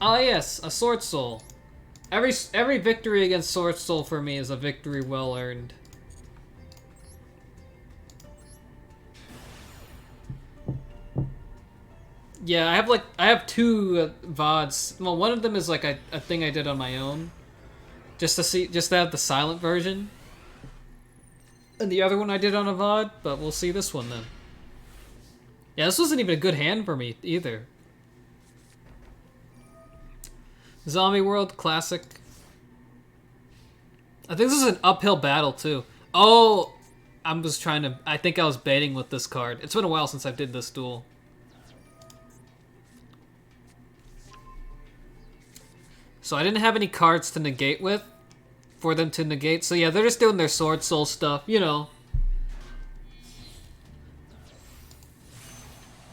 Ah yes, a Swordsoul. Every victory against Swordsoul for me is a victory well earned. Yeah, I have two VODs. Well, one of them is like a thing I did on my own, just to have the silent version, and the other one I did on a VOD. But we'll see this one then. Yeah, this wasn't even a good hand for me either. Zombie World Classic. I think this is an uphill battle too. Oh, I'm just trying to. I think I was baiting with this card. It's been a while since I did this duel. So I didn't have any cards to negate with, for them to negate. So yeah, they're just doing their Swordsoul stuff, you know.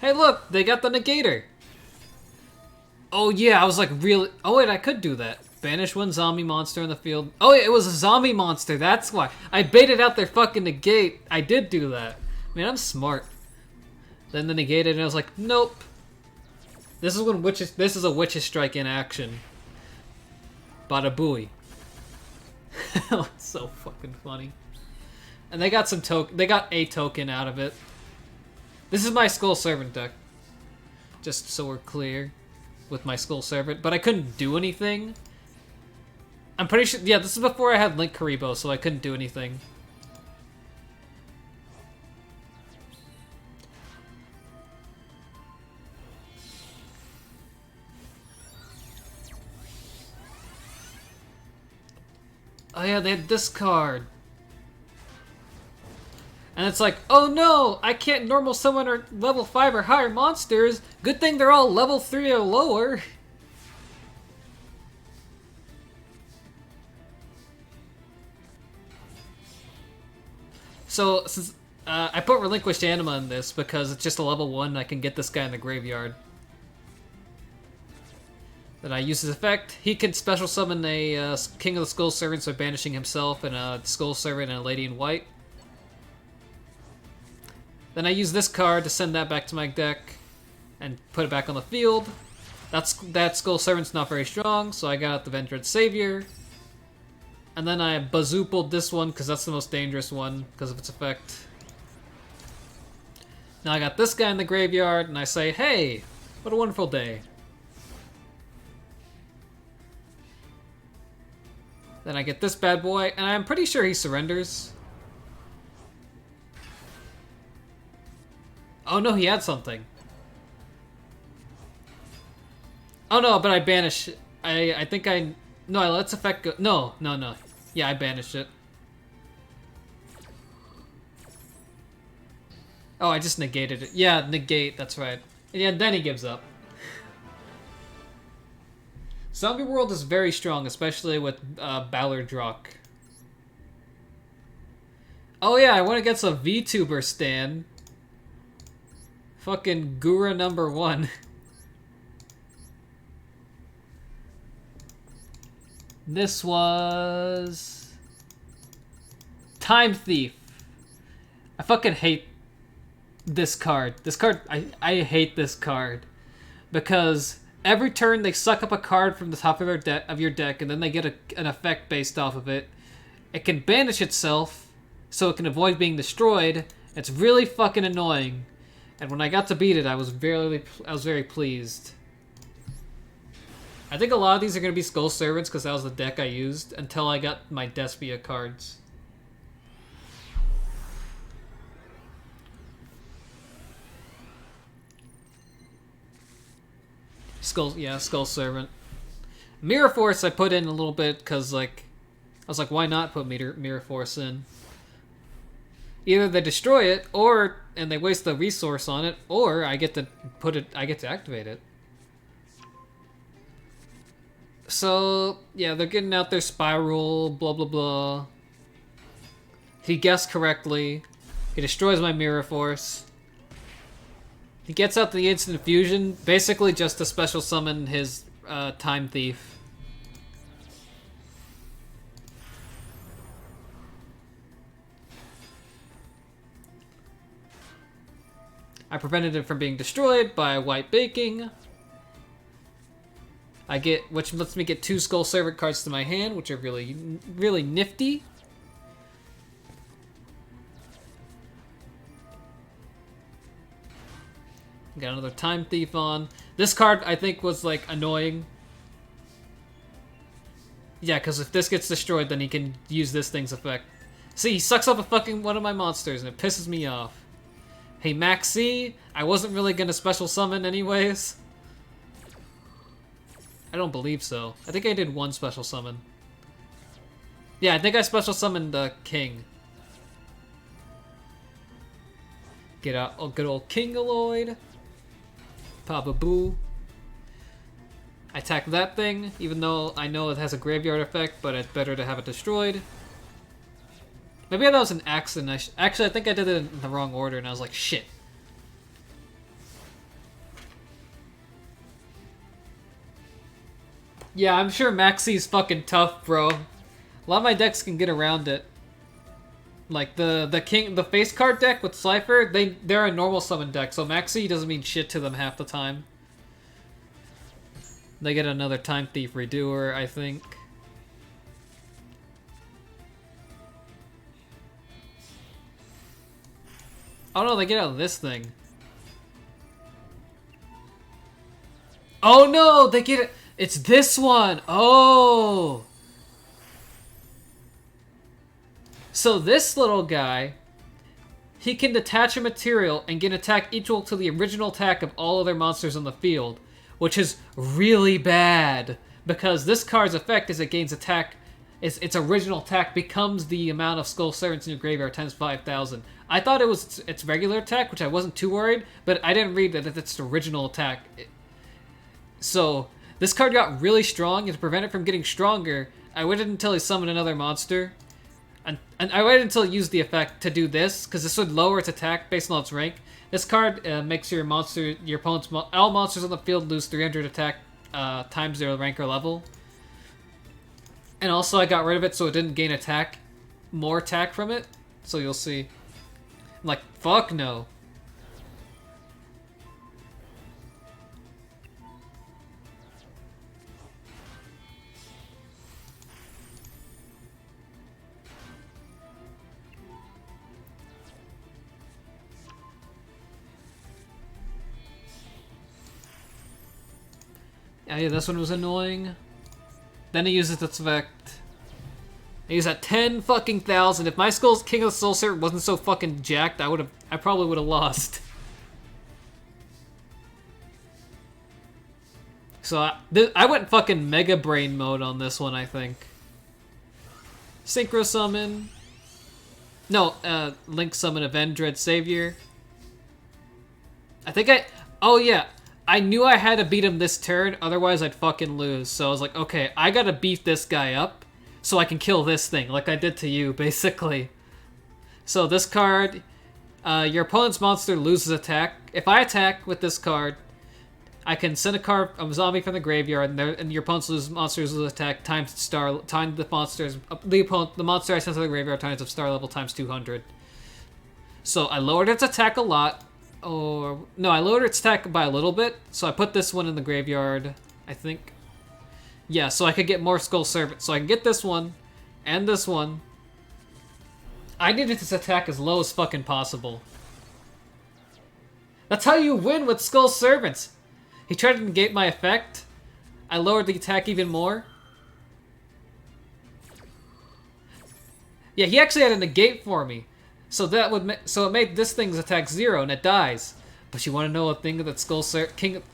Hey look, they got the negator. Oh yeah, I was like really... Oh wait, I could do that. Banish one zombie monster in the field. Oh yeah, it was a zombie monster, that's why. I baited out their fucking negate. I did do that. Man, I'm smart. Then the negated and I was like, nope. This is when this is a Witch's Strike in action. Bada booey. So fucking funny. And they got they got a token out of it. This is my Skull Servant deck. Just so we're clear with my Skull Servant, but I couldn't do anything. I'm pretty sure, yeah, this is before I had Link Karibo, so I couldn't do anything. Oh yeah, they had this card. And it's like, oh no, I can't normal summon or level 5 or higher monsters. Good thing they're all level 3 or lower. So, since I put Relinquished Anima in this because it's just a level 1 and I can get this guy in the graveyard. Then I use his effect. He can special summon a King of the Skull Servants by banishing himself and a Skull Servant and a Lady in White. Then I use this card to send that back to my deck and put it back on the field. That Skull Servant's not very strong, so I got out the Vendread Savior. And then I bazoopled this one because that's the most dangerous one because of its effect. Now I got this guy in the graveyard and I say, hey, what a wonderful day. Then I get this bad boy, and I'm pretty sure he surrenders. Oh no, he had something. Oh no, but I banish. I think I... No, I let its effect go. No. Yeah, I banished it. Oh, I just negated it. Yeah, negate, that's right. And yeah, then he gives up. Zombie World is very strong, especially with Ballard Drock. Oh yeah, I went against a VTuber stan. Fucking Gura number 1. This was... Time Thief. I fucking hate this card. I hate this card. Because every turn they suck up a card from the top of your deck and then they get an effect based off of it. It can banish itself so it can avoid being destroyed. It's really fucking annoying. And when I got to beat it, I was very pleased. I think a lot of these are going to be Skull Servants because that was the deck I used until I got my Despia cards. Skull Servant. Mirror Force I put in a little bit because, like, I was like, why not put Mirror Force in? Either they destroy it, and they waste the resource on it, or I get to activate it. So, yeah, they're getting out their Spiral, blah blah blah. He guessed correctly. He destroys my Mirror Force. He gets out the Instant Fusion, basically just to special summon his Time Thief. I prevented it from being destroyed by White Baking. which lets me get 2 Skull Servant cards to my hand, which are really, really nifty. Got another Time Thief on. This card, I think, was, like, annoying. Yeah, because if this gets destroyed, then he can use this thing's effect. See, he sucks up a fucking one of my monsters, and it pisses me off. Hey, Maxi, I wasn't really gonna special summon anyways. I don't believe so. I think I did 1 special summon. Yeah, I think I special summoned the King. Get out, oh, good old Kingaloid. Papa Boo. I attack that thing, even though I know it has a graveyard effect, but it's better to have it destroyed. Maybe that was an accident. Actually, I think I did it in the wrong order, and I was like, shit. Yeah, I'm sure Maxi's fucking tough, bro. A lot of my decks can get around it. Like the face card deck with Cypher, they're a normal summon deck, so Maxi doesn't mean shit to them half the time. They get another Time Thief Redoer, I think. Oh no, they get out of this thing. Oh no, they get it. It's this one. Oh. So this little guy, he can detach a material and get an attack equal to the original attack of all other monsters on the field, which is really bad because this card's effect is it gains attack. Its original attack becomes the amount of Skull Servants in your graveyard times 5,000. I thought it was its regular attack, which I wasn't too worried, but I didn't read that it's its original attack. So this card got really strong, and to prevent it from getting stronger, I waited until he summoned another monster. And I waited until it used the effect to do this, because this would lower its attack based on its rank. This card makes your opponent's all monsters on the field lose 300 attack times their rank or level. And also I got rid of it so it didn't gain more attack from it. So you'll see. I'm like, fuck no. Yeah, this one was annoying. Then he uses its effect. He used that 10 fucking thousand. If my King of the Soul Servant wasn't so fucking jacked, I probably would have lost. So I went fucking Mega Brain mode on this one, I think. Synchro Summon. No, Link Summon a Vendread Savior. Oh yeah. I knew I had to beat him this turn, otherwise I'd fucking lose. So I was like, okay, I gotta beat this guy up so I can kill this thing, like I did to you, basically. So this card, your opponent's monster loses attack. If I attack with this card, I can send a zombie from the graveyard, and your opponent's monsters lose attack times the monster I sent to the graveyard times of star level times 200. So I lowered its attack a lot. No, I lowered its attack by a little bit, so I put this one in the graveyard, I think. Yeah, so I could get more Skull Servants. So I can get this one, and this one. I needed this attack as low as fucking possible. That's how you win with Skull Servants! He tried to negate my effect. I lowered the attack even more. Yeah, he actually had a negate for me. So it made this thing's attack 0 and it dies. But you want to know a thing that King of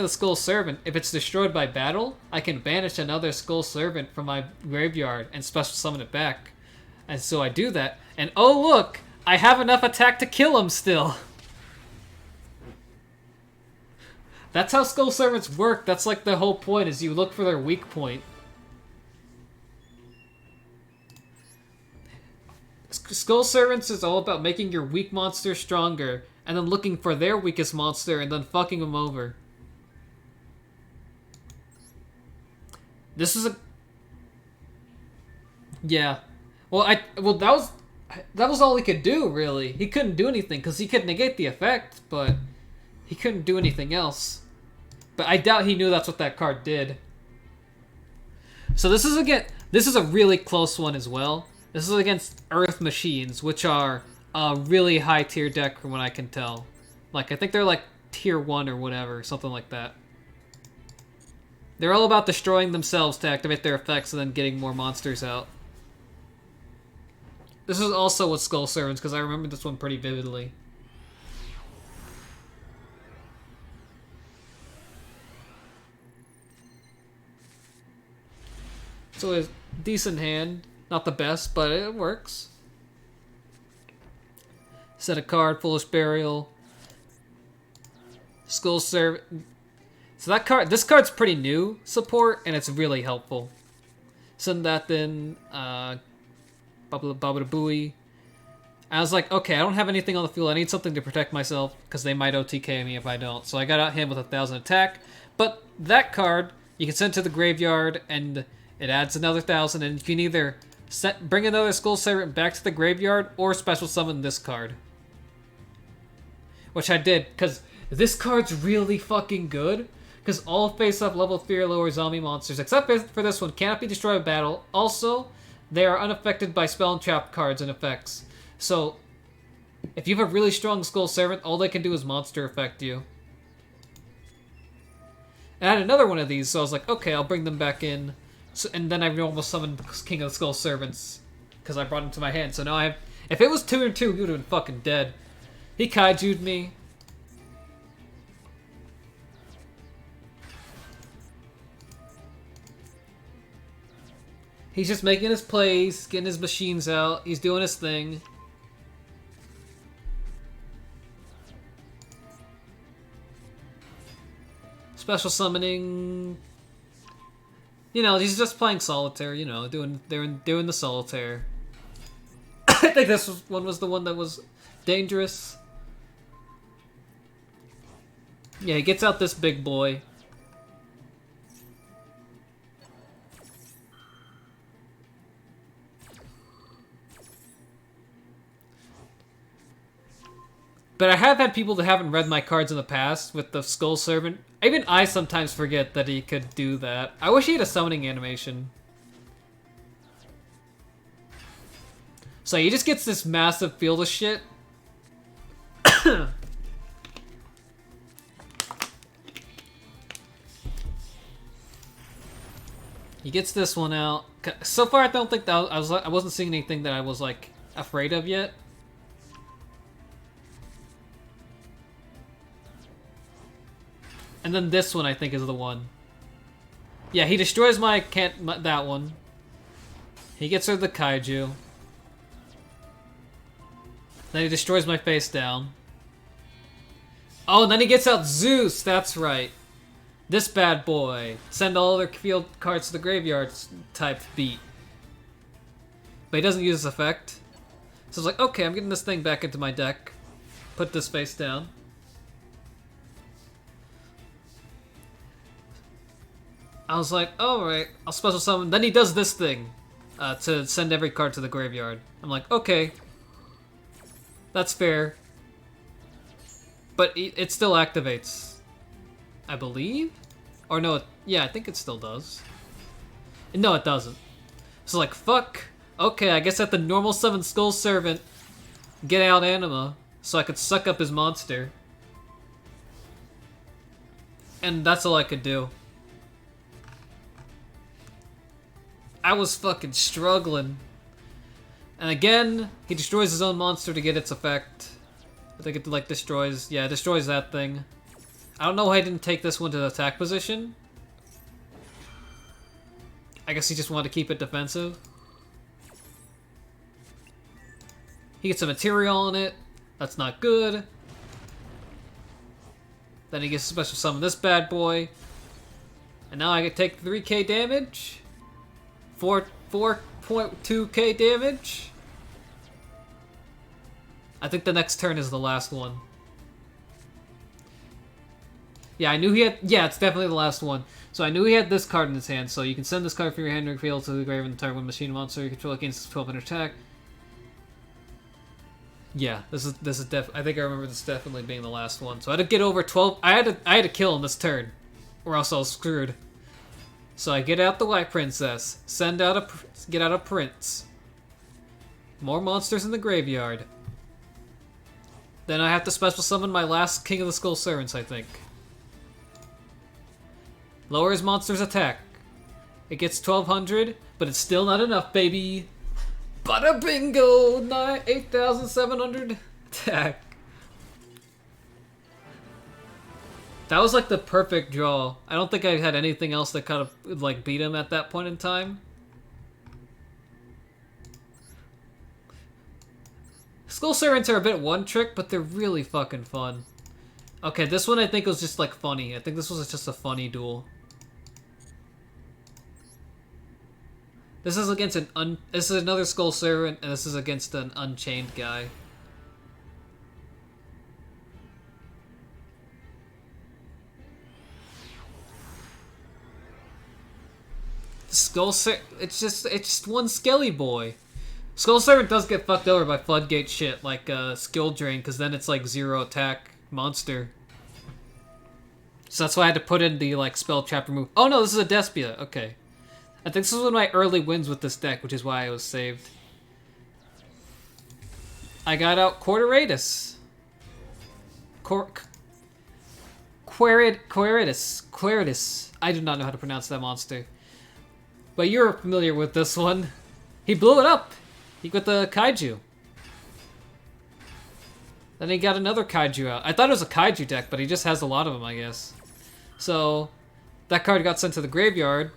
the Skull Servant, if it's destroyed by battle, I can banish another Skull Servant from my graveyard and special summon it back. And so I do that, and oh look, I have enough attack to kill him still. That's how Skull Servants work. That's like the whole point, is you look for their weak point. Skull Servants is all about making your weak monster stronger, and then looking for their weakest monster and then fucking them over. This is a... Yeah. Well, that was all he could do, really. He couldn't do anything, because he could negate the effect, but he couldn't do anything else. But I doubt he knew that's what that card did. So this is a really close one as well. This is against Earth Machines, which are a really high tier deck from what I can tell. Like, I think they're like tier 1 or whatever, something like that. They're all about destroying themselves to activate their effects and then getting more monsters out. This is also with Skull Servants, because I remember this one pretty vividly. So it's a decent hand. Not the best, but it works. Set a card, Foolish Burial. Skull Servant. So that card, this card's pretty new support, and it's really helpful. Send that then, Baba Booey. I was like, okay, I don't have anything on the field. I need something to protect myself, because they might OTK me if I don't. So I got out him with 1,000 attack. But that card, you can send to the graveyard, and it adds another 1,000, and you can either bring another Skull Servant back to the graveyard, or special summon this card. Which I did, because this card's really fucking good. Because all face-up level 3 or lower zombie monsters, except for this one, cannot be destroyed by battle. Also, they are unaffected by spell and trap cards and effects. So, if you have a really strong Skull Servant, all they can do is monster affect you. And I had another one of these, so I was like, okay, I'll bring them back in. So, and then I almost summoned King of the Skull Servants, because I brought him to my hand. So now I have... If it was 2 and 2, he would have been fucking dead. He kaiju'd me. He's just making his plays, getting his machines out. He's doing his thing. Special summoning. You know, he's just playing solitaire. You know, doing the solitaire. I think this one was the one that was dangerous. Yeah, he gets out this big boy. But I have had people that haven't read my cards in the past with the Skull Servant. Even I sometimes forget that he could do that. I wish he had a summoning animation. So he just gets this massive field of shit. He gets this one out. So far, I don't think that I wasn't seeing anything that I was like afraid of yet. And then this one, I think, is the one. Yeah, he destroys that one. He gets rid of the kaiju. Then he destroys my face down. Oh, and then he gets out Zeus. That's right. This bad boy. Send all other field cards to the graveyard type beat. But he doesn't use this effect. So it's like, okay, I'm getting this thing back into my deck. Put this face down. I was like, alright, I'll special summon. Then he does this thing to send every card to the graveyard. I'm like, okay. That's fair. But it still activates. I believe? Or no, yeah, I think it still does. No, it doesn't. So like, fuck. Okay, I guess I have to normal summon Skull Servant, get out Anima, so I could suck up his monster. And that's all I could do. I was fucking struggling. And again, he destroys his own monster to get its effect. I think it like destroys that thing. I don't know why I didn't take this one to the attack position. I guess he just wanted to keep it defensive. He gets a material in it. That's not good. Then he gets a special summon this bad boy. And now I can take 3k damage. 4.2k damage. I think the next turn is the last one. Yeah, I knew he had... Yeah, it's definitely the last one. So I knew he had this card in his hand. So you can send this card from your hand or field to the grave in the turn when Machina monster you control against 1200 attack. Yeah, this is I think I remember this definitely being the last one. So I had to get over 12... I had to kill in this turn. or else I was screwed. So I get out the White Princess, get out a Prince. More monsters in the graveyard. Then I have to special summon my last King of the Skull Servants, I think. Lowers monster's attack. It gets 1200, but it's still not enough, baby. Bada bingo! 8,700 attack. That was like the perfect draw. I don't think I had anything else that kind of like beat him at that point in time. Skull Servants are a bit one trick, but they're really fucking fun. Okay, this one I think was just like funny. I think this was just a funny duel. This is against this is another Skull Servant, and this is against an Unchained guy. It's just one Skelly boy. Skull Servant does get fucked over by Floodgate shit, like Skill Drain, because then it's like 0 attack monster. So that's why I had to put in the like spell trap remove. Oh no, this is a Despia. Okay. I think this is one of my early wins with this deck, which is why I was saved. I got out Quarteratus. Queritus. I do not know how to pronounce that monster. But you're familiar with this one. He blew it up. He got the Kaiju. Then he got another Kaiju out. I thought it was a Kaiju deck, but he just has a lot of them, I guess. So, that card got sent to the graveyard.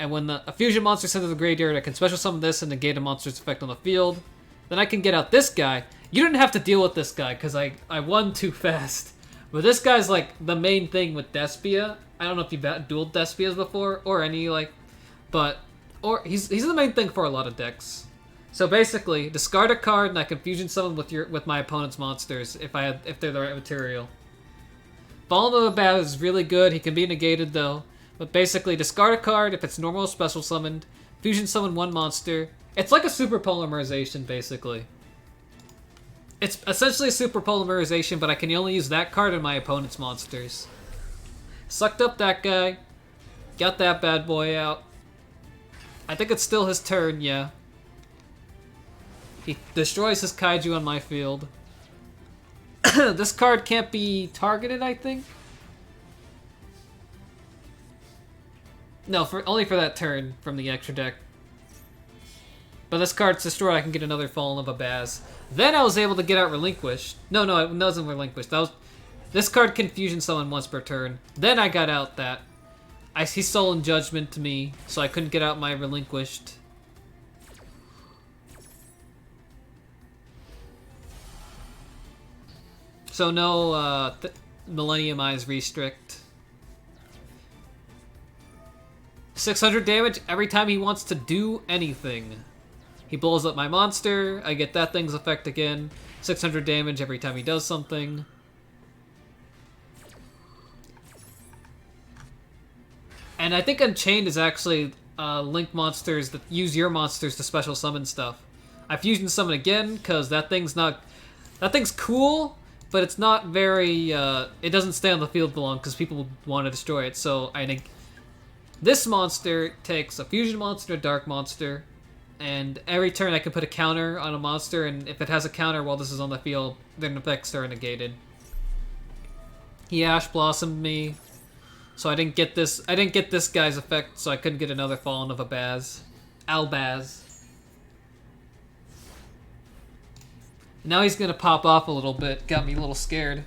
And when a fusion monster is sent to the graveyard, I can special summon this and negate a monster's effect on the field. Then I can get out this guy. You didn't have to deal with this guy, because I won too fast. But this guy's like the main thing with Despia. I don't know if you've dueled Despias before, or any like... But, or he's the main thing for a lot of decks. So basically, discard a card and I can fusion summon with my opponent's monsters if they're the right material. Fallen of the Bat is really good. He can be negated though. But basically, discard a card if it's normal or special summoned. Fusion summon one monster. It's like a super polymerization, basically. It's essentially a super polymerization, but I can only use that card in my opponent's monsters. Sucked up that guy. Got that bad boy out. I think it's still his turn, yeah. He destroys his Kaiju on my field. This card can't be targeted, I think? No, only for that turn from the extra deck. But this card's destroyed, I can get another Fallen of a Baz. Then I was able to get out Relinquished. No, it wasn't Relinquished. This card can fusion summon once per turn. Then I got out that. He Stolen Judgment to me, so I couldn't get out my Relinquished. So no Millennium Eyes Restrict. 600 damage every time he wants to do anything. He blows up my monster, I get that thing's effect again. 600 damage every time he does something. And I think Unchained is actually link monsters that use your monsters to special summon stuff. I fusion summon again, because that thing's cool, but it's not very, it doesn't stay on the field for long, because people want to destroy it, so I think this monster takes a fusion monster, a dark monster, and every turn I can put a counter on a monster, and if it has a counter while this is on the field, then the effects are negated. He Ash Blossomed me, so I didn't get this guy's effect, so I couldn't get another Fallen of a Baz. Albaz. Now he's gonna pop off a little bit, got me a little scared.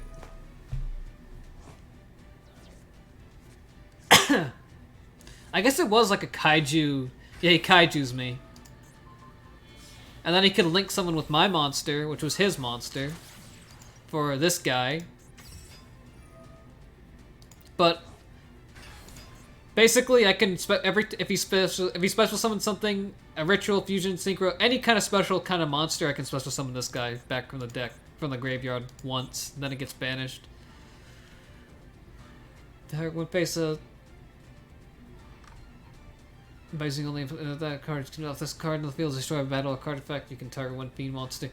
I guess it was like a Kaiju. Yeah, he Kaiju's me. And then he could link someone with my monster, which was his monster, for this guy. But basically, I can if he special summons something, a ritual, fusion, synchro, any kind of special kind of monster, I can special summon this guy back from the deck, from the graveyard once, and then it gets banished. Target one face by using only that card. If this card in the field is destroyed by battle or card effect, you can target one fiend monster.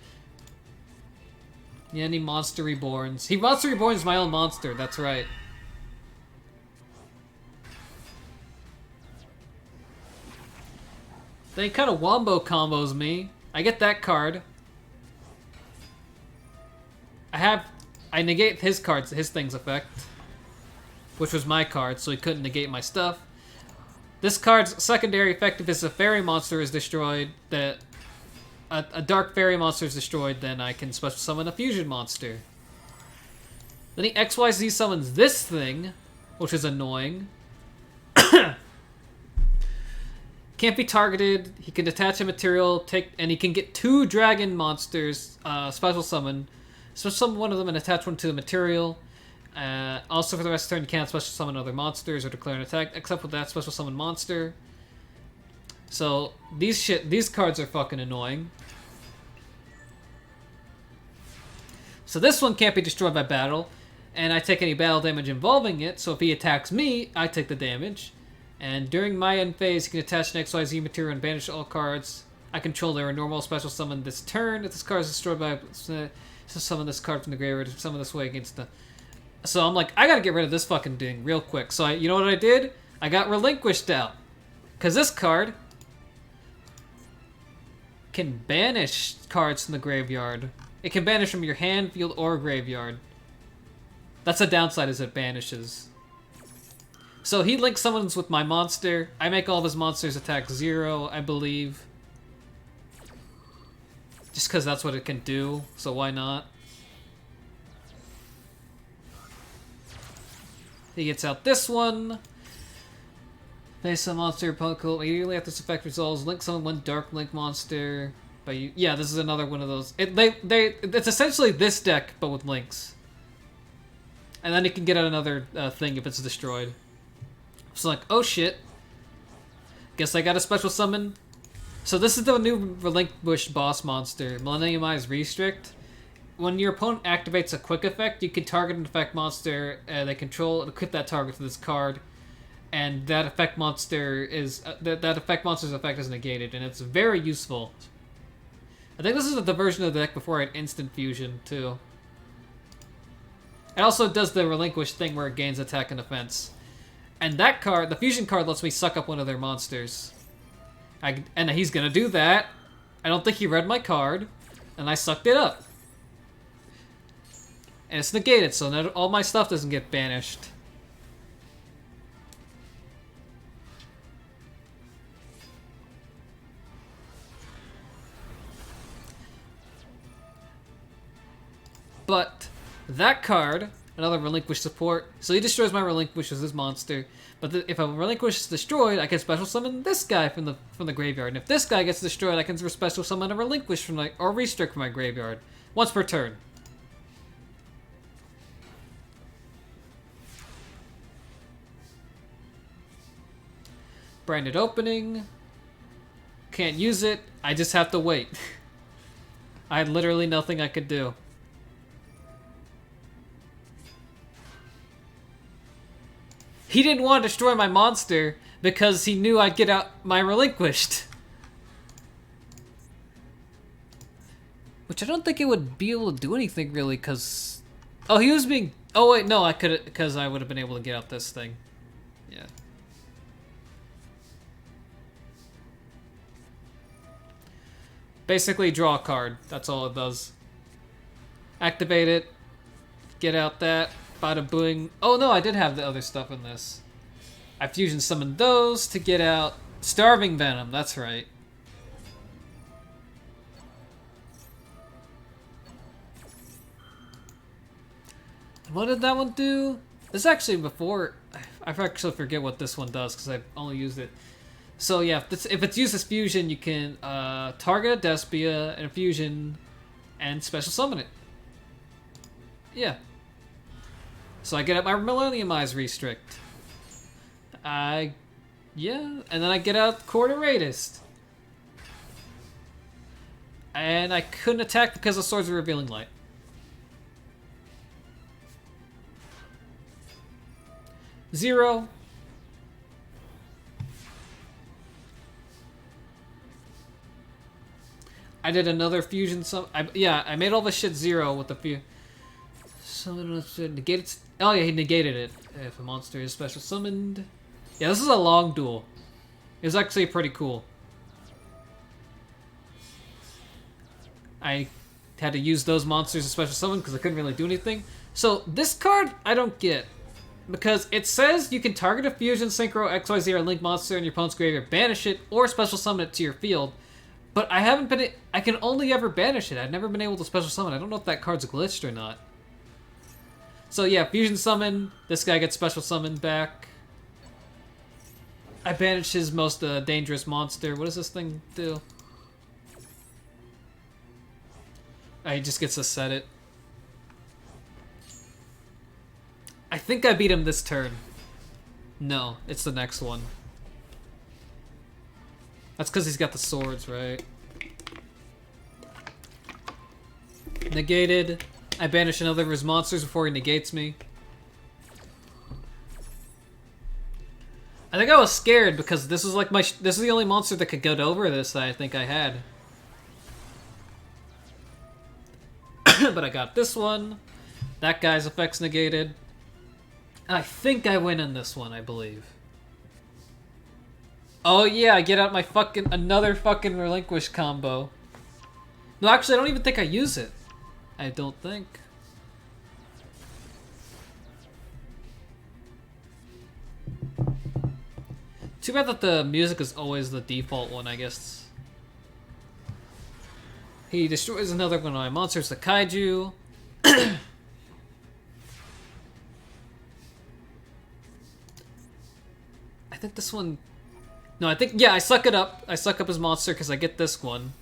Yeah, any monster reborns. Monster reborns my own monster, that's right. Then he kind of wombo combos me. I get that card. I negate his cards, his thing's effect, which was my card, so he couldn't negate my stuff. This card's secondary effect, if a fairy monster is destroyed, that a dark fairy monster is destroyed, then I can special summon a fusion monster. Then he XYZ summons this thing, which is annoying. Can't be targeted. He can attach a material, and he can get 2 dragon monsters, special summon. Special summon one of them and attach one to the material. Also, for the rest of the turn, you can't special summon other monsters or declare an attack, except with that special summon monster. So, these cards are fucking annoying. So this one can't be destroyed by battle, and I take any battle damage involving it, so if he attacks me, I take the damage. And during my end phase, he can attach an XYZ material and banish all cards I control that are normal special summon this turn. If this card is destroyed by... summon this card from the graveyard, summon this way against the... So I'm like, I gotta get rid of this fucking thing real quick. So you know what I did? I got Relinquished out. Because this card can banish cards from the graveyard. It can banish from your hand, field, or graveyard. That's the downside, is it banishes. So he link summons with my monster. I make all of his monsters attack 0, I believe. Just because that's what it can do, so why not? He gets out this one. Face a monster, opponent cool. Immediately after this effect resolves, link summon one dark link monster. Yeah, this is another one of those. It's essentially this deck, but with links. And then you can get out another thing if it's destroyed. So like, oh shit. Guess I got a special summon. So this is the new Relinquished boss monster, Millenniumized Restrict. When your opponent activates a quick effect, you can target an effect monster they control and equip that target to this card. And that effect monster is that effect monster's effect is negated, and it's very useful. I think this is the version of the deck before I had instant fusion too. It also does the Relinquished thing where it gains attack and defense. And that card, the fusion card, lets me suck up one of their monsters. And he's gonna do that. I don't think he read my card, and I sucked it up. And it's negated, so that all my stuff doesn't get banished. But that card, another Relinquished support, so he destroys my Relinquish as his monster. But if a Relinquish is destroyed, I can special summon this guy from the graveyard. And if this guy gets destroyed, I can special summon a Relinquish from or Restrict from my graveyard. Once per turn. Branded opening. Can't use it. I just have to wait. I had literally nothing I could do. He didn't want to destroy my monster because he knew I'd get out my Relinquished. Which I don't think it would be able to do anything really, because... Oh, he was being... Oh wait, no, I could, because I would have been able to get out this thing. Yeah. Basically, draw a card. That's all it does. Activate it. Get out that. Bada boing. Oh no, I did have the other stuff in this. I fusion summoned those to get out Starving Venom, that's right. And what did that one do? This actually before... I actually forget what this one does because I've only used it. So yeah, if it's used as fusion, you can target a Despia and a fusion and special summon it. Yeah. So I get out my Millenniumized Restrict. Yeah, and then I get out Coordinatist. And I couldn't attack because of Swords of Revealing Light. Zero. I did another fusion I made all this shit 0 with the few. Summon negated. Oh yeah, he negated it. If a monster is special summoned. Yeah, this is a long duel. It was actually pretty cool. I had to use those monsters as special summon because I couldn't really do anything. So this card, I don't get. Because it says you can target a Fusion, Synchro, XYZ, or Link monster in your opponent's graveyard, banish it, or special summon it to your field. But I haven't been... I can only ever banish it. I've never been able to special summon. I don't know if that card's glitched or not. So yeah, Fusion Summon. This guy gets special summoned back. I banished his most dangerous monster. What does this thing do? He just gets to set it. I think I beat him this turn. No, it's the next one. That's because he's got the swords, right? Negated. I banish another of his monsters before he negates me. I think I was scared because this was like this is the only monster that could get over this that I think I had. But I got this one. That guy's effects negated. I think I win in this one, I believe. Oh yeah, I get out my another fucking Relinquished combo. No, actually, I don't even think I use it. I don't think. Too bad that the music is always the default one, I guess. He destroys another one of my monsters, the Kaiju. I think this one... No, I think... Yeah, I suck it up. I suck up his monster because I get this one.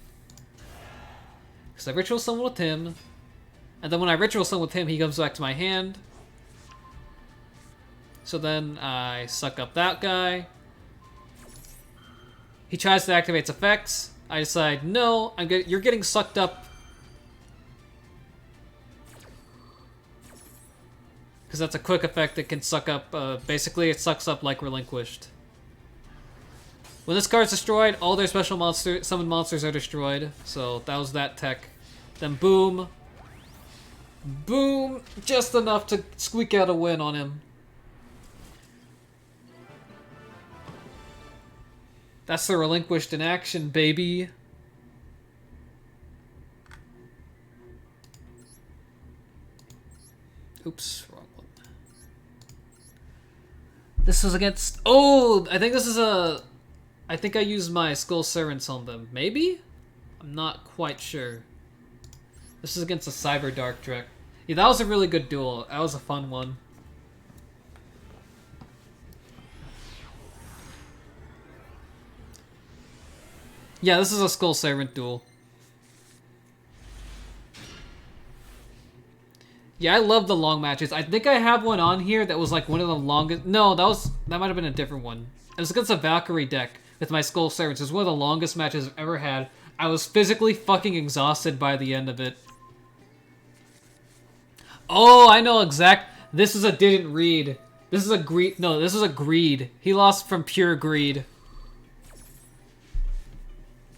Because I Ritual Summon with him. And then when I Ritual Summon with him, he comes back to my hand. So then I suck up that guy. He tries to activate its effects. I decide, no, you're getting sucked up. Because that's a quick effect that can suck up, basically it sucks up like Relinquished. When this card's destroyed, all their special summoned monsters are destroyed. So that was that tech. Then boom. Boom! Just enough to squeak out a win on him. That's the Relinquished in action, baby. Oops, wrong one. This was against... Oh! I think this is a... I think I used my Skull Servants on them. Maybe? I'm not quite sure. This is against a Cyberdark deck. Yeah, that was a really good duel. That was a fun one. Yeah, this is a Skull Servant duel. Yeah, I love the long matches. I think I have one on here that was like one of the longest... No, that might have been a different one. It was against a Valkyrie deck with my Skull Servants. It was one of the longest matches I've ever had. I was physically fucking exhausted by the end of it. Oh, I know this is a didn't read. This is a greed. No, this is a greed. He lost from pure greed.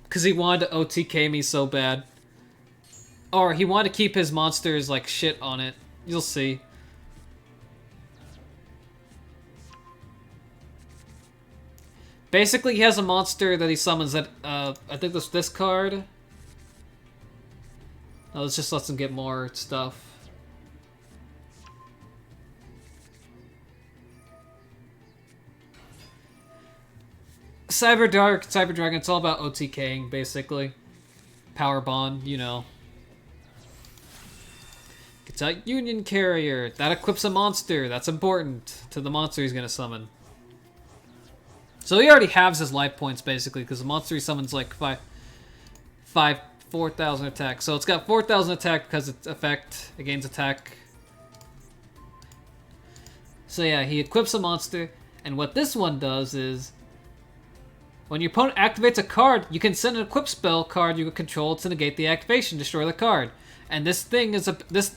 Because he wanted to OTK me so bad. Or he wanted to keep his monsters like shit on it. You'll see. Basically, he has a monster that he summons that, I think this card. Oh, this just lets him get more stuff. Cyberdark, Cyberdragon, it's all about OTKing, basically. Power Bond, you know. Gets out Union Carrier. That equips a monster. That's important to the monster he's gonna summon. So he already halves his life points, basically, because the monster he summons like 4,000 attack. So it's got 4,000 attack because its effect, it gains attack. So yeah, he equips a monster, and what this one does is, when your opponent activates a card, you can send an equip spell card you control to negate the activation, destroy the card. And this thing is this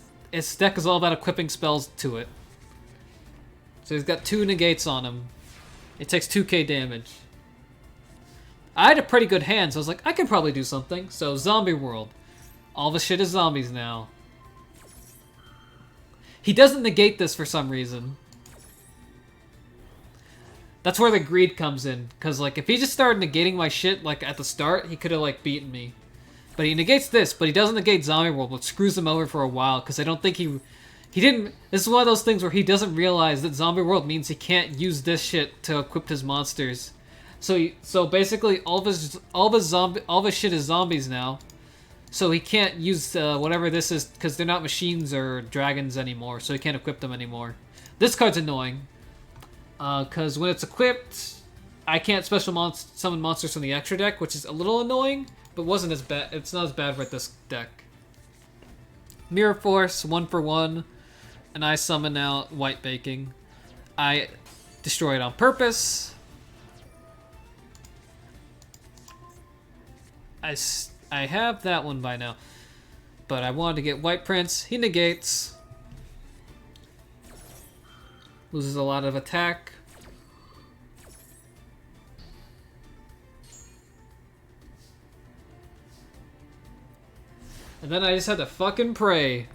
deck is all about equipping spells to it. So he's got 2 negates on him. It takes 2k damage. I had a pretty good hand, so I was like, I could probably do something. So Zombie World. All the shit is zombies now. He doesn't negate this for some reason. That's where the greed comes in. Because, like, if he just started negating my shit, like, at the start, he could have, like, beaten me. But he negates this, but he doesn't negate Zombie World, which screws him over for a while, because I don't think he didn't... This is one of those things where he doesn't realize that Zombie World means he can't use this shit to equip his monsters. So basically, all of his shit is zombies now. So he can't use whatever this is, because they're not machines or dragons anymore, so he can't equip them anymore. This card's annoying, because when it's equipped, I can't special summon monsters from the extra deck, which is a little annoying, but wasn't as bad. It's not as bad with this deck. Mirror Force, 1 for 1, and I summon out Wight Baking. I destroy it on purpose. I have that one by now, but I wanted to get White Prince. He negates. Loses a lot of attack. And then I just had to fucking pray.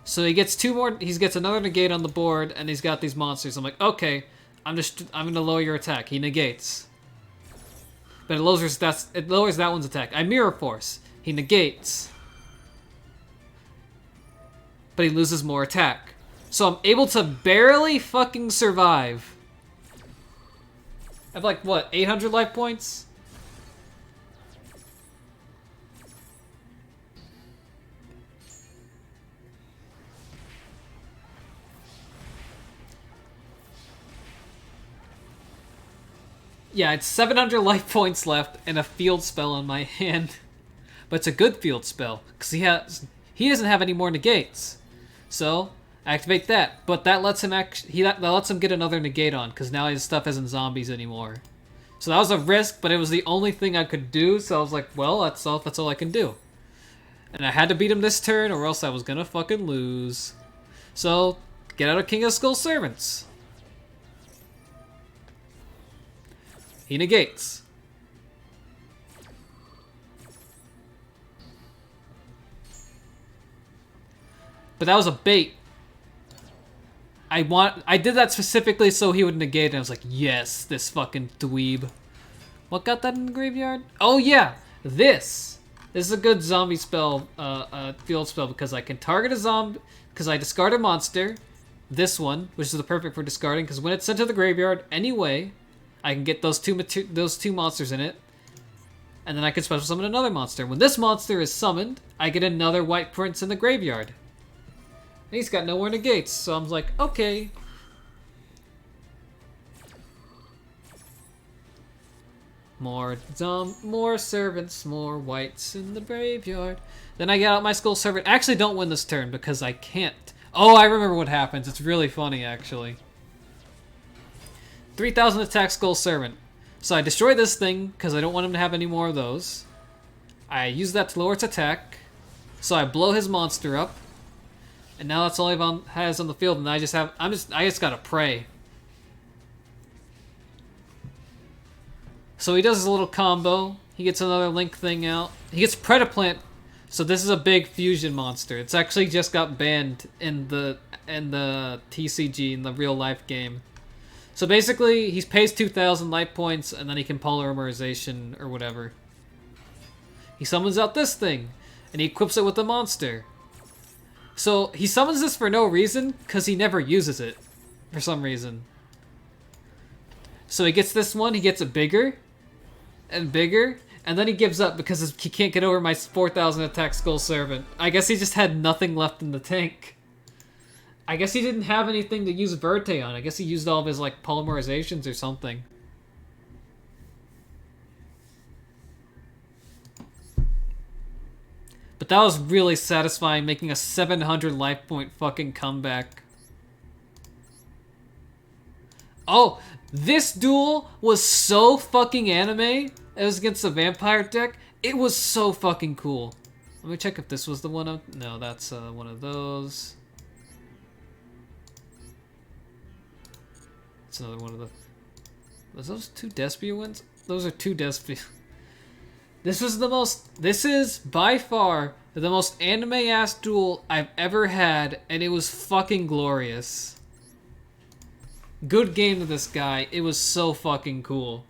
So he gets two more. He gets another negate on the board, and he's got these monsters. I'm like, okay, I'm gonna lower your attack. He negates, but it lowers that one's attack. I Mirror Force. He negates, but he loses more attack. So I'm able to barely fucking survive. I have like, what, 800 life points? Yeah, it's 700 life points left and a field spell on my hand. But it's a good field spell, because he doesn't have any more negates. So, activate that. But that lets him that lets him get another negate on, because now his stuff isn't zombies anymore. So that was a risk, but it was the only thing I could do, so I was like, well, that's all I can do. And I had to beat him this turn, or else I was gonna fucking lose. So, get out of King of Skull Servants. He negates. But that was a bait. I did that specifically so he would negate, and I was like, yes, this fucking dweeb. What got that in the graveyard? Oh yeah, this is a good zombie spell, field spell, because I can target a zombie, because I discard a monster, this one, which is the perfect for discarding, because when it's sent to the graveyard, anyway, I can get those two monsters in it, and then I can special summon another monster. When this monster is summoned, I get another White Prince in the graveyard. And he's got nowhere negates, so I'm like, okay. More servants, more whites in the graveyard. Then I get out my Skull Servant. I actually don't win this turn because I can't. Oh, I remember what happens. It's really funny, actually. 3,000 attack Skull Servant. So I destroy this thing because I don't want him to have any more of those. I use that to lower its attack. So I blow his monster up. And now that's all he has on the field, and I just gotta pray. So he does his little combo. He gets another Link thing out. He gets Predaplant. So this is a big fusion monster. It's actually just got banned in the TCG, in the real life game. So basically, he pays 2,000 life points, and then he can polymerization or whatever. He summons out this thing, and he equips it with the monster. So he summons this for no reason, because he never uses it, for some reason. So he gets this one, he gets it bigger, and bigger, and then he gives up because he can't get over my 4,000 attack Skull Servant. I guess he just had nothing left in the tank. I guess he didn't have anything to use Verte on. I guess he used all of his, like, polymerizations or something. But that was really satisfying, making a 700 life point fucking comeback. Oh, this duel was so fucking anime. It was against the vampire deck. It was so fucking cool. Let me check if this was the one. No, that's one of those. It's another one of the... Was those two Despia wins? Those are two Despia. This is by far the most anime-ass duel I've ever had, and it was fucking glorious. Good game to this guy. It was so fucking cool.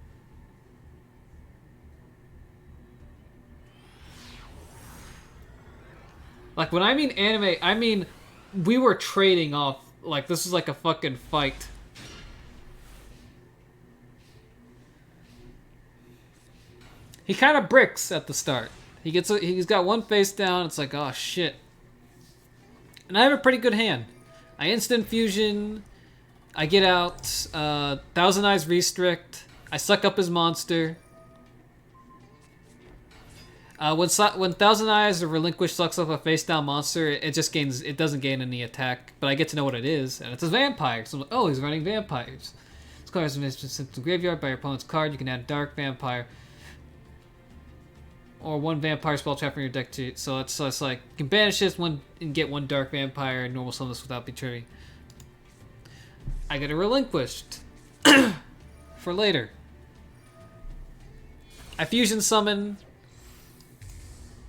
Like, when I mean anime, I mean we were trading off. Like, this was like a fucking fight. He kind of bricks at the start. He's got one face down. It's like, oh shit. And I have a pretty good hand. I instant fusion. I get out. Thousand Eyes restrict. I suck up his monster. When Thousand Eyes or Relinquished sucks up a face down monster, it just gains. It doesn't gain any attack, but I get to know what it is, and it's a vampire. So I'm like, oh, he's running vampires. This card is sent to the graveyard by your opponent's card. You can add Dark Vampire or one vampire spell trap from your deck to. So it's like you can banish this one and get one Dark Vampire and normal summon this without betraying. I get a Relinquished for later. I fusion summon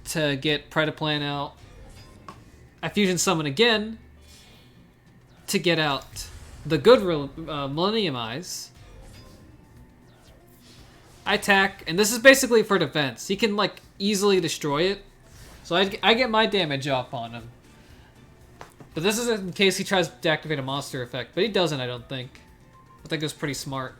to get Predaplan out. I fusion summon again to get out the good Millennium Eyes. I attack, and this is basically for defense. He can like easily destroy it, so I get my damage off on him. But this is in case he tries to activate a monster effect, but he doesn't. I don't think. I think it was pretty smart.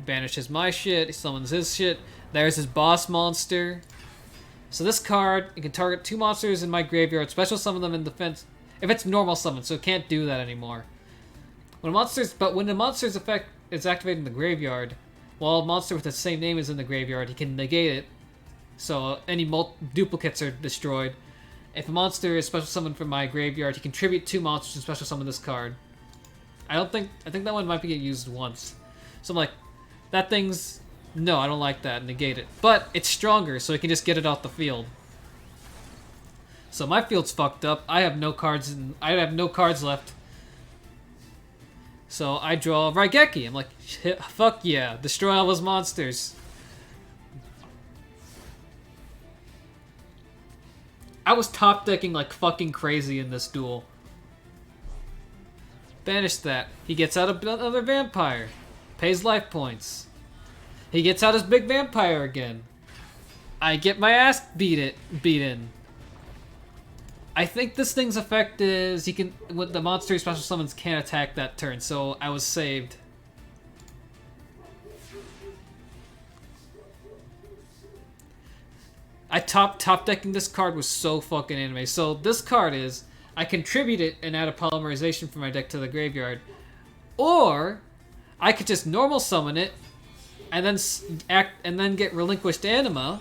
Banishes my shit, he summons his shit. There's his boss monster. So this card, you can target 2 monsters in my graveyard, special summon them in defense. If it's normal summon, so it can't do that anymore. When the monster's effect is activated in the graveyard, while a monster with the same name is in the graveyard, he can negate it. So any duplicates are destroyed. If a monster is special summoned from my graveyard, he can tribute 2 monsters and special summon this card. I think that one might be used once. So I'm like, that thing's... No, I don't like that. Negate it. But it's stronger, so he can just get it off the field. So my field's fucked up. I have no cards left. So I draw Raigeki. I'm like, fuck yeah. Destroy all those monsters. I was top decking like fucking crazy in this duel. Banish that. He gets out another vampire. Pays life points. He gets out his big vampire again. I get my ass beaten. I think this thing's effect is the monster he special summons can't attack that turn, so I was saved. Top decking this card was so fucking anime. So this card is I contribute it and add a polymerization from my deck to the graveyard, or I could just normal summon it, and then get Relinquished Anima,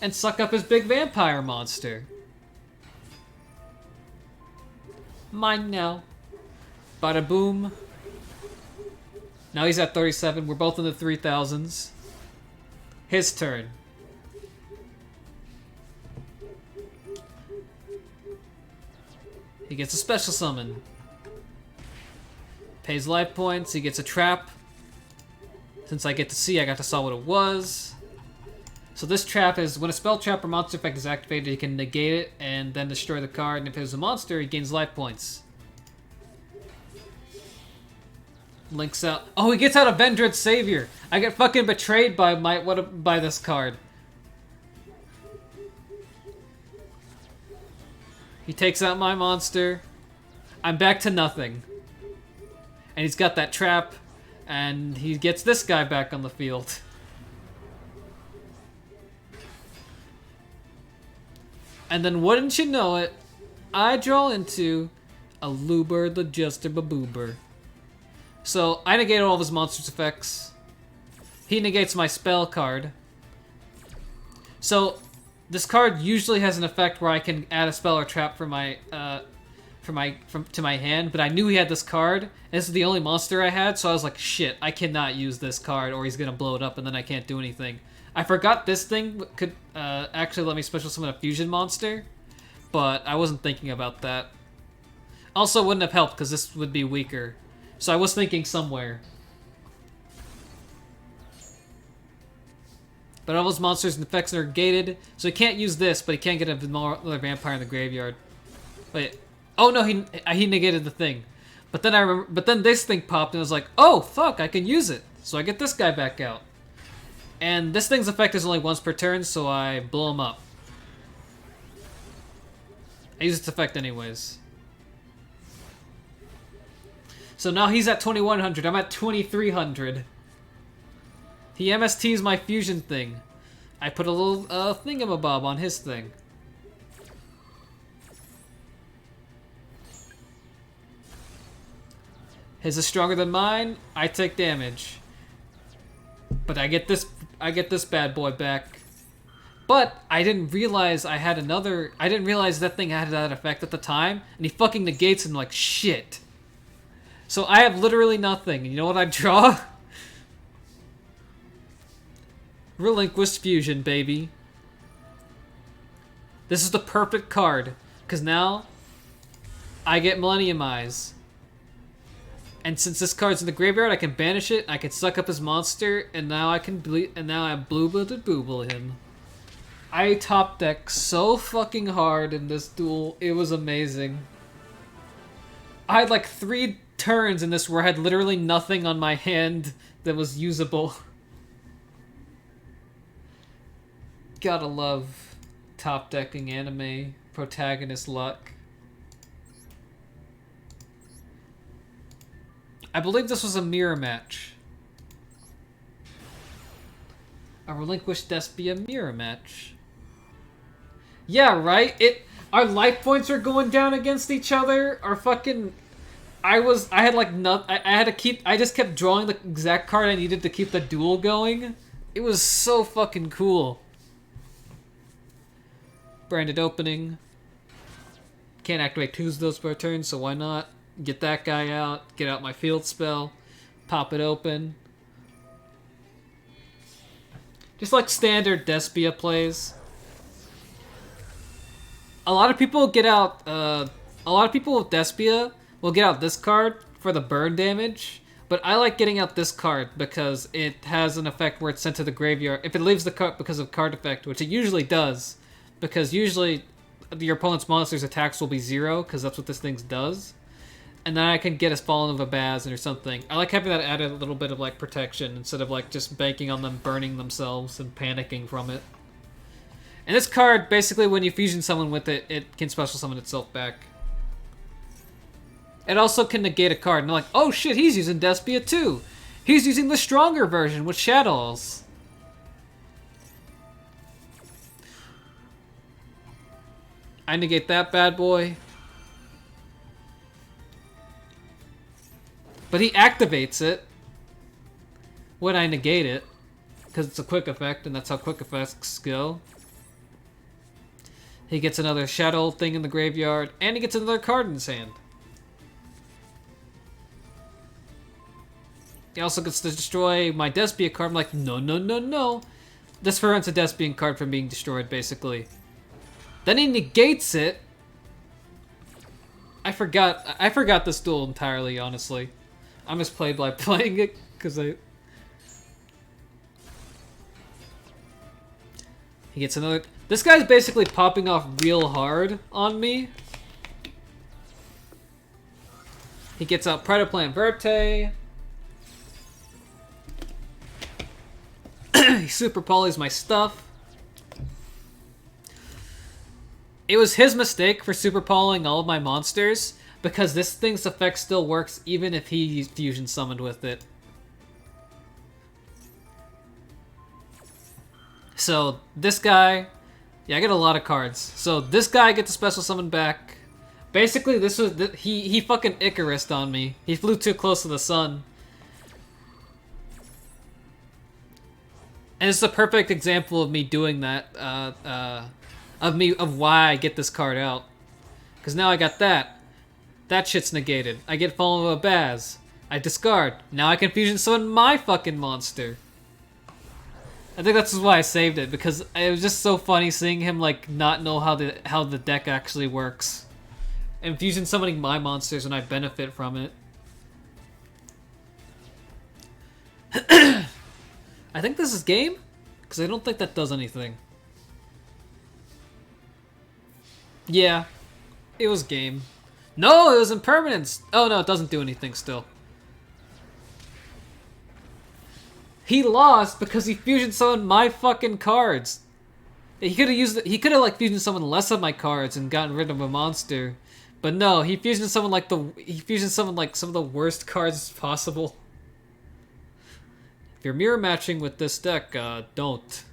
and suck up his big vampire monster. Mine now. Bada boom. Now he's at 37. We're both in the 3000s. His turn. He gets a special summon. Pays life points. He gets a trap. Since I got to saw what it was. So this trap is, when a spell trap or monster effect is activated, he can negate it and then destroy the card. And if it was a monster, he gains life points. Links out. Oh, he gets out a Vendread Savior. I get fucking betrayed by by this card. He takes out my monster. I'm back to nothing. And he's got that trap. And he gets this guy back on the field. And then wouldn't you know it, I draw into a Luber the Jester Baboober. So I negate all of his monster's effects. He negates my spell card. So this card usually has an effect where I can add a spell or trap for my to my hand, but I knew he had this card, and this is the only monster I had, so I was like, shit, I cannot use this card or he's gonna blow it up and then I can't do anything. I forgot this thing could actually let me special summon a fusion monster, but I wasn't thinking about that. Also wouldn't have helped because this would be weaker, so I was thinking somewhere. But all those monsters and effects are gated, so he can't use this, but he can get another vampire in the graveyard. Wait. Oh no, he negated the thing. But then this thing popped and I was like, oh fuck, I can use it. So I get this guy back out. And this thing's effect is only once per turn, so I blow him up. I use its effect anyways. So now he's at 2100, I'm at 2300. He MSTs my fusion thing. I put a little thingamabob on his thing. His is stronger than mine, I take damage. But I get this bad boy back. But I didn't realize I didn't realize that thing had that effect at the time, and he fucking negates him like shit. So I have literally nothing. You know what I draw? Relinquished fusion, baby. This is the perfect card, because now I get Millennium Eyes. And since this card's in the graveyard, I can banish it, I can suck up his monster, and now I can booble him. I top deck so fucking hard in this duel, it was amazing. I had like 3 turns in this where I had literally nothing on my hand that was usable. Gotta love top decking anime protagonist luck. I believe this was a mirror match. A Relinquished Despia mirror match. Yeah, right? Our life points are going down against each other. Our fucking... I just kept drawing the exact card I needed to keep the duel going. It was so fucking cool. Branded opening. Can't activate 2s those per turn, so why not? Get that guy out, get out my field spell, pop it open. Just like standard Despia plays. A lot of people get out, a lot of people with Despia will get out this card for the burn damage, but I like getting out this card because it has an effect where it's sent to the graveyard. If it leaves the card because of card effect, which it usually does, because usually your opponent's monster's attacks will be 0, because that's what this thing does. And then I can get a Fallen of a Baz or something. I like having that added a little bit of like protection instead of like just banking on them burning themselves and panicking from it. And this card, basically when you fusion someone with it, it can special summon itself back. It also can negate a card, and they're like, oh shit, he's using Despia too! He's using the stronger version with Shaddolls! I negate that bad boy. But he activates it when I negate it, because it's a quick effect, and that's how quick effects go. He gets another Shaddoll thing in the graveyard, and he gets another card in his hand. He also gets to destroy my Despia card. I'm like, no, no, no, no. This prevents a Despian card from being destroyed, basically. Then he negates it. I forgot this duel entirely, honestly. I misplayed by playing it, because He gets another... This guy's basically popping off real hard on me. He gets out Predaplant Verte. He super polys my stuff. It was his mistake for super polying all of my monsters, because this thing's effect still works even if he fusion summoned with it. So this guy, yeah, I get a lot of cards. So this guy gets a special summon back. Basically, this was he fucking Icarus'd on me. He flew too close to the sun. And it's a perfect example of me doing that. Of why I get this card out. Because now I got that. That shit's negated. I get Fallen of a Baz. I discard. Now I can fusion summon my fucking monster. I think that's why I saved it, because it was just so funny seeing him like not know how the deck actually works. And fusion summoning my monsters and I benefit from it. I think this is game, because I don't think that does anything. Yeah, it was game. No, it was impermanence! Oh no, it doesn't do anything still. He lost because he fusion summoned my fucking cards. He could have used. He could have like fusion summoned less of my cards and gotten rid of a monster, but no, he fusion summoned like some of the worst cards possible. If you're mirror matching with this deck, don't.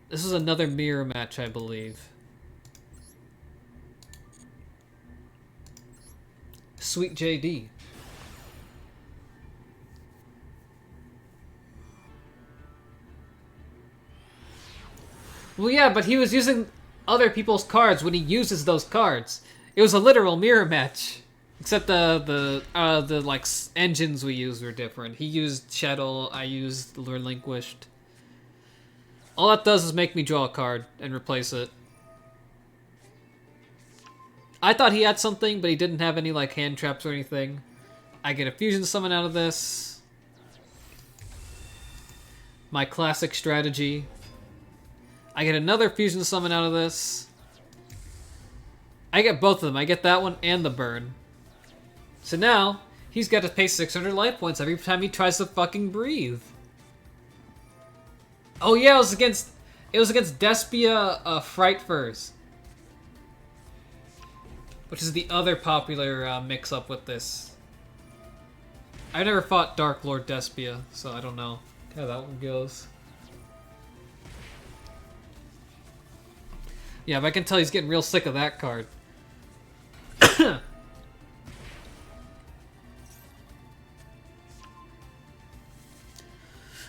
This is another mirror match, I believe. Sweet JD. Well, yeah, but he was using other people's cards when he uses those cards. It was a literal mirror match. Except the like engines we used were different. He used Shaddoll, I used Relinquished. All that does is make me draw a card and replace it. I thought he had something, but he didn't have any like hand traps or anything. I get a fusion summon out of this. My classic strategy. I get another fusion summon out of this. I get both of them. I get that one and the burn. So now, he's got to pay 600 life points every time he tries to fucking breathe. Oh yeah, it was against Despia Frightfurs. Which is the other popular mix-up with this. I never fought Dark Lord Despia, so I don't know how that one goes. Yeah, but I can tell he's getting real sick of that card.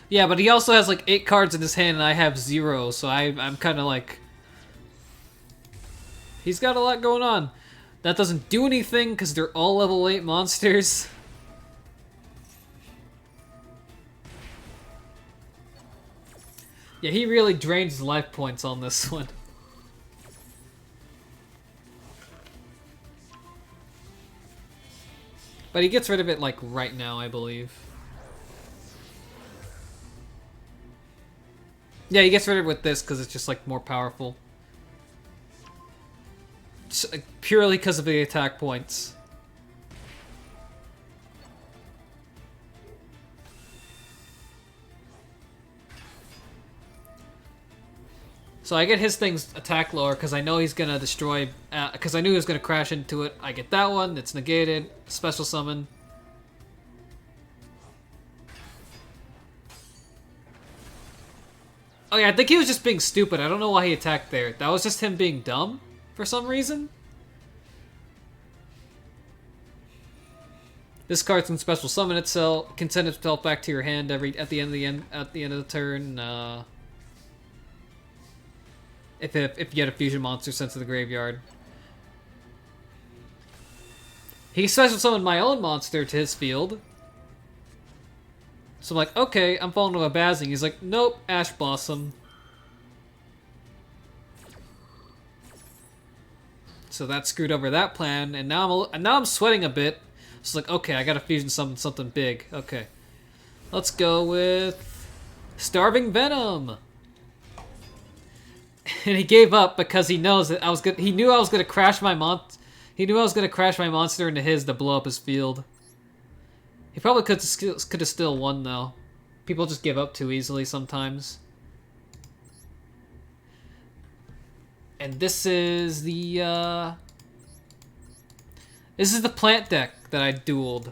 Yeah, but he also has like 8 cards in his hand and I have 0, so I'm kind of like... He's got a lot going on. That doesn't do anything because they're all level 8 monsters. Yeah, he really drains life points on this one. But he gets rid of it like right now, I believe. Yeah, he gets rid of it with this because it's just like more powerful. Just, purely because of the attack points. So I get his things attack lower because I know he's gonna destroy. Because I knew he was gonna crash into it. I get that one. It's negated. Special summon. Oh yeah, I think he was just being stupid. I don't know why he attacked there. That was just him being dumb for some reason. This card can special summon itself. Can send itself back to your hand at the end of the turn. If you get a fusion monster sent to the graveyard. He special summoned my own monster to his field. So I'm like, okay, I'm falling to a Bazing. He's like, nope, Ash Blossom. So that screwed over that plan, and now I'm sweating a bit. It's like, okay, I gotta fusion something big. Okay, let's go with Starving Venom. And he gave up because he knows that he knew I was gonna crash my monster into his to blow up his field. He probably could have still won, though. People just give up too easily sometimes. And this is the plant deck that I dueled.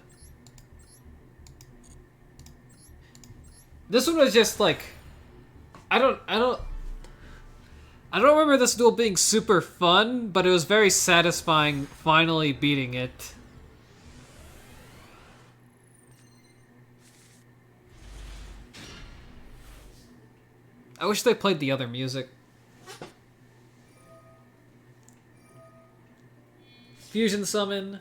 This one was just like, I don't remember this duel being super fun, but it was very satisfying finally beating it. I wish they played the other music. Fusion Summon.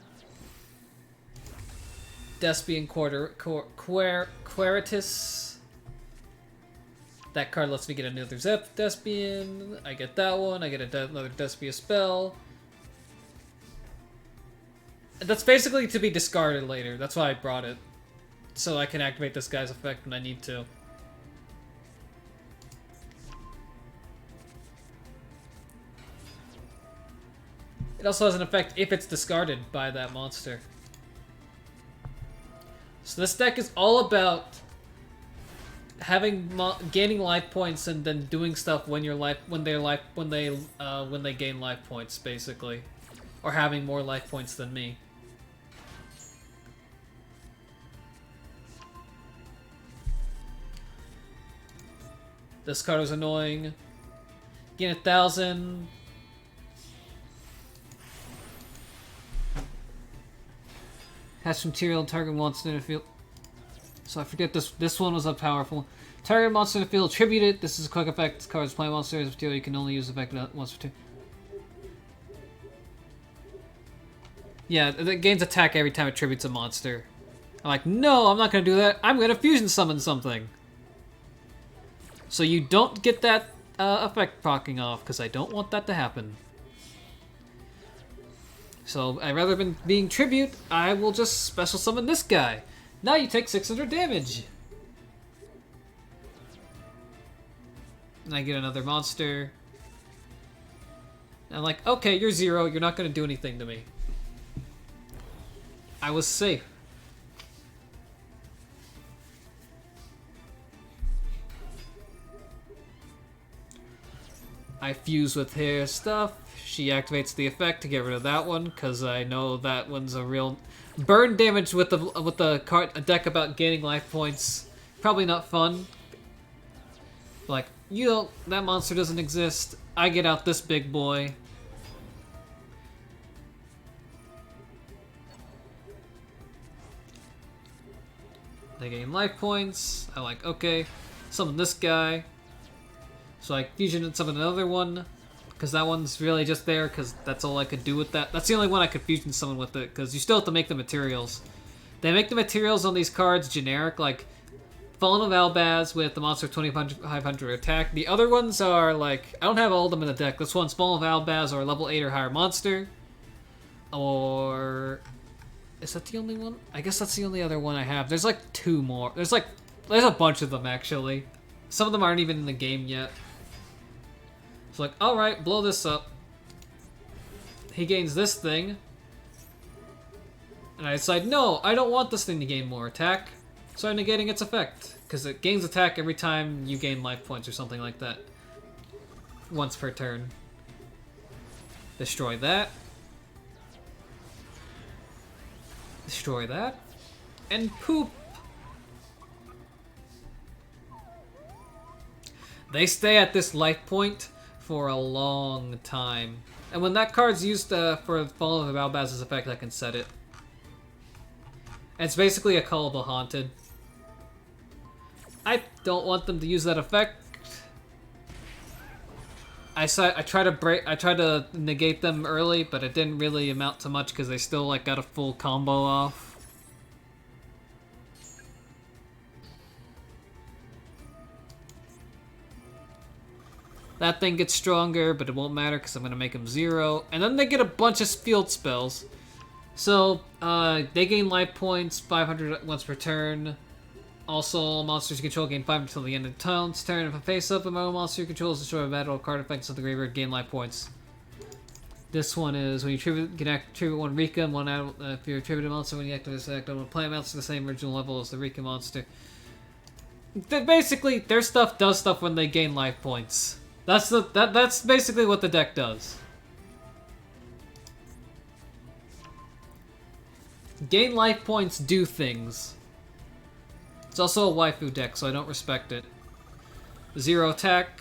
Despian Queritus. That card lets me get another Despian. I get that one. I get another Despia spell. That's basically to be discarded later. That's why I brought it. So I can activate this guy's effect when I need to. It also has an effect if it's discarded by that monster. So this deck is all about gaining life points and then doing stuff when they gain life points, basically, or having more life points than me. This card was annoying. Gain 1,000. Has material target monster in the field. So I forget this one was a powerful. Target monster in the field, tribute it. This is a quick effect. This card's play monster as material. You can only use effect once per turn. Yeah, it gains attack every time it tributes a monster. I'm like, no, I'm not gonna do that. I'm gonna fusion summon something. So you don't get that effect proccing off, because I don't want that to happen. So rather than being tribute, I will just special summon this guy. Now you take 600 damage. And I get another monster. And I'm like, okay, you're 0. You're not going to do anything to me. I was safe. I fuse with her stuff. She activates the effect to get rid of that one, because I know that one's a real burn damage with a deck about gaining life points. Probably not fun. Like, that monster doesn't exist. I get out this big boy. They gain life points. I like, okay, summon this guy. So I fusion and summon another one. Because that one's really just there, because that's all I could do with that. That's the only one I could fusion summon with it, because you still have to make the materials. They make the materials on these cards generic, like Fallen of Albaz with the monster 2500 attack. The other ones are like, I don't have all of them in the deck. This one's Fallen of Albaz or level 8 or higher monster. Or... is that the only one? I guess that's the only other one I have. There's like 2 more. There's a bunch of them, actually. Some of them aren't even in the game yet. It's like, alright, blow this up. He gains this thing. And I decide, no, I don't want this thing to gain more attack. So I'm negating its effect. Because it gains attack every time you gain life points or something like that. Once per turn. Destroy that. Destroy that. And poop. They stay at this life point for a long time. And when that card's used for Fallen of Albaz's effect, I can set it. And it's basically a Call of the Haunted. I don't want them to use that effect. I tried to negate them early, but it didn't really amount to much because they still like got a full combo off. That thing gets stronger, but it won't matter because I'm going to make them 0. And then they get a bunch of field spells. So, they gain life points, 500 once per turn. Also, monsters you control gain 5 until the end of the turn. If a face-up, a monster you control is destroyed by battle card effects of the graveyard, gain life points. This one is when you tribute, can tribute one Rikka and one out. If you're a tributed monster, when you activate this act, one plant monster the same original level as the Rikka monster. Basically, their stuff does stuff when they gain life points. That's basically what the deck does. Gain life points, do things. It's also a waifu deck, so I don't respect it. 0 attack.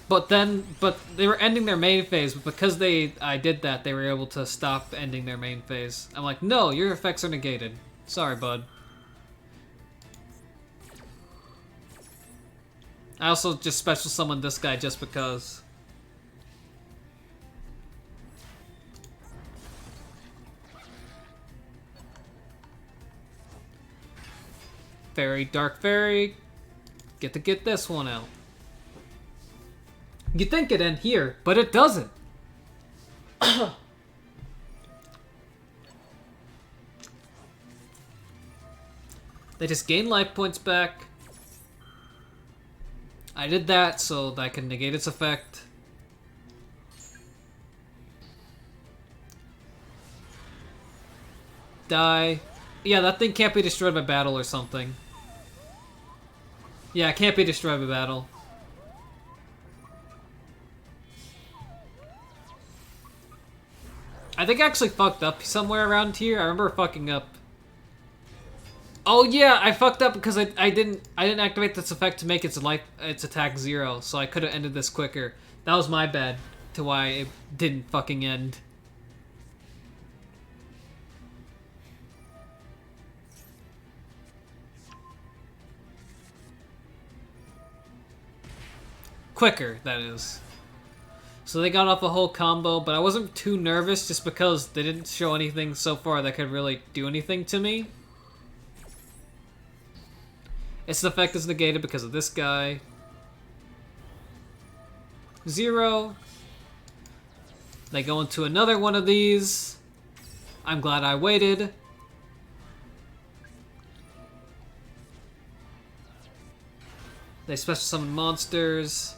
But they were ending their main phase, but because I did that, they were able to stop ending their main phase. I'm like, no, your effects are negated. Sorry, bud. I also just special summoned this guy just because. Fairy, Dark Fairy. Get to get this one out. You'd think it'd end here, but it doesn't. They just gain life points back. I did that so that I can negate its effect. Die. Yeah, that thing can't be destroyed by battle or something. Yeah, it can't be destroyed by battle. I think I actually fucked up somewhere around here. I remember fucking up. Oh yeah, I fucked up because I didn't activate this effect to make its attack 0, so I could have ended this quicker. That was my bad to why it didn't fucking end. Quicker, that is. So they got off a whole combo, but I wasn't too nervous just because they didn't show anything so far that could really do anything to me. Its effect is negated because of this guy. 0. They go into another one of these. I'm glad I waited. They special summon monsters.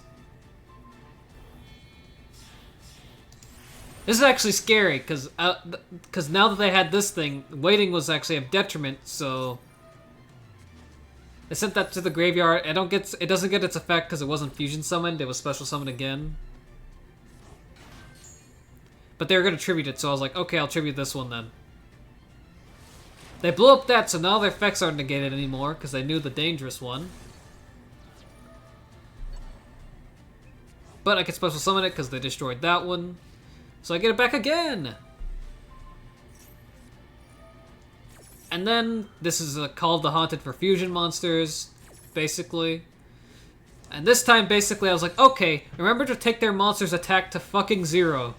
This is actually scary, because now that they had this thing, waiting was actually a detriment, so... They sent that to the graveyard. It doesn't get its effect because it wasn't fusion summoned, it was special summoned again. But they were going to tribute it, so I was like, okay, I'll tribute this one then. They blew up that, so now their effects aren't negated anymore, because they knew the dangerous one. But I can special summon it because they destroyed that one. So I get it back again! And then, this is a Call of the Haunted for fusion monsters, basically. And this time, basically, I was like, okay, remember to take their monster's attack to fucking 0.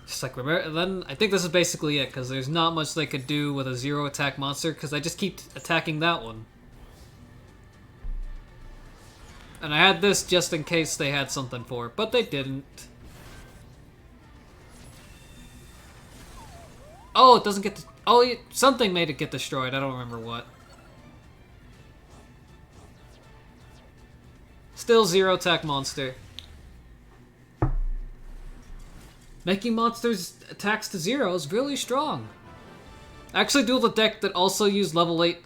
Just like, remember, then I think this is basically it, because there's not much they could do with a 0 attack monster, because I just keep attacking that one. And I had this just in case they had something for it, but they didn't. Oh, it doesn't get to... Oh, something made it get destroyed, I don't remember what. Still 0 attack monster. Making monsters attacks to 0 is really strong. I actually dueled a deck that also used level 8...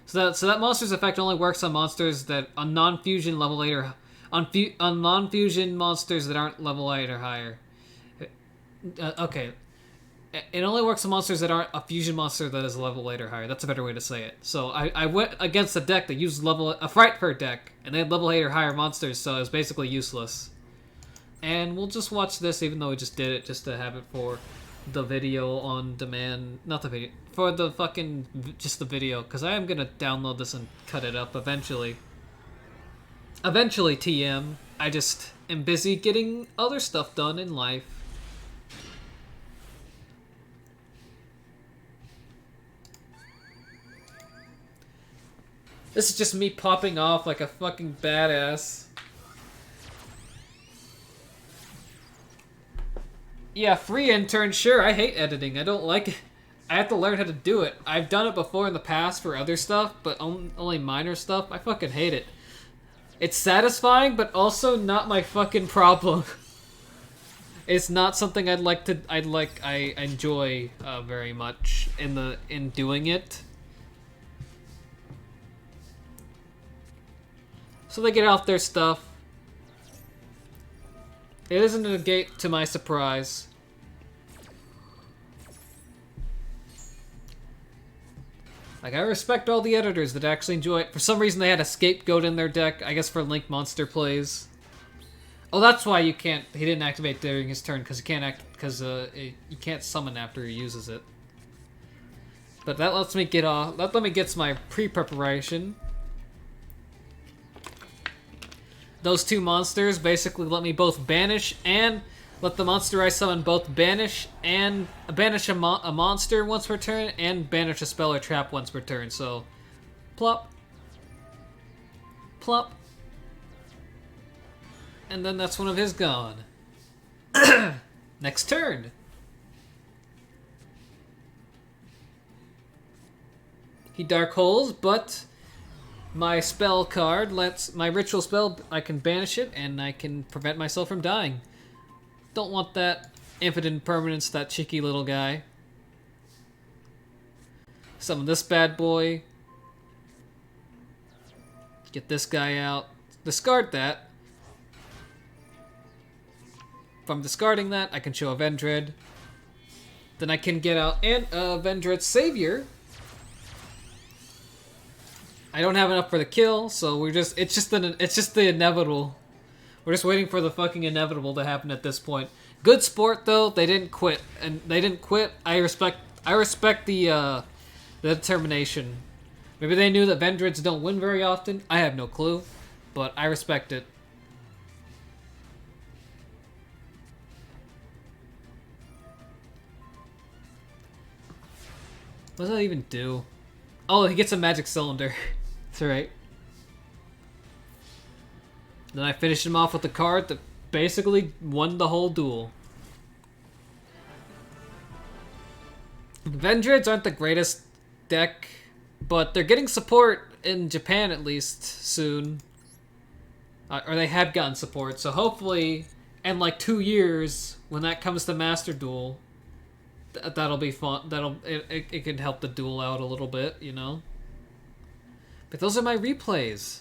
So that monster's effect only works on monsters that... On non-fusion level 8 or... On non-fusion monsters that aren't level 8 or higher. Okay. It only works on monsters that aren't a fusion monster that is level 8 or higher. That's a better way to say it. So I went against a deck that used a Frightfur deck. And they had level 8 or higher monsters, so it was basically useless. And we'll just watch this, even though we just did it, just to have it for the video on demand. Not the video. For the fucking... Just the video. Because I am going to download this and cut it up eventually. Eventually, TM. I just am busy getting other stuff done in life. This is just me popping off like a fucking badass. Yeah, free intern, sure, I hate editing. I don't like it. I have to learn how to do it. I've done it before in the past for other stuff, but only minor stuff. I fucking hate it. It's satisfying, but also not my fucking problem. It's not something I enjoy very much in doing it. So they get off their stuff. It isn't a gate to my surprise. Like, I respect all the editors that actually enjoy it. For some reason, they had a scapegoat in their deck, I guess for Link monster plays. Oh, that's why he didn't activate during his turn, because you can't summon after he uses it. But that lets me get off, that let me get my pre-preparation. Those two monsters basically let me both banish and let the monster I summon both banish and banish a monster once per turn and banish a spell or trap once per turn. So, plop, plop, and then that's one of his gone. Next turn. He dark holes, but my spell card lets my ritual spell. I can banish it, and I can prevent myself from dying. Don't want that infinite impermanence, that cheeky little guy. Summon this bad boy. Get this guy out. Discard that. If I'm discarding that, I can show a Vendread. Then I can get out and Vendread Savior. I don't have enough for the kill, so it's just the inevitable. We're just waiting for the fucking inevitable to happen at this point. Good sport though, they didn't quit, and they didn't quit. I respect the determination. Maybe they knew that Vendreads don't win very often. I have no clue, but I respect it. What does that even do? Oh, he gets a magic cylinder. That's right. Then I finish him off with a card that basically won the whole duel. Vendreads aren't the greatest deck, but they're getting support in Japan at least soon. Or they have gotten support, so hopefully in like 2 years, when that comes to Master Duel, that'll be fun. It can help the duel out a little bit, you know? But those are my replays.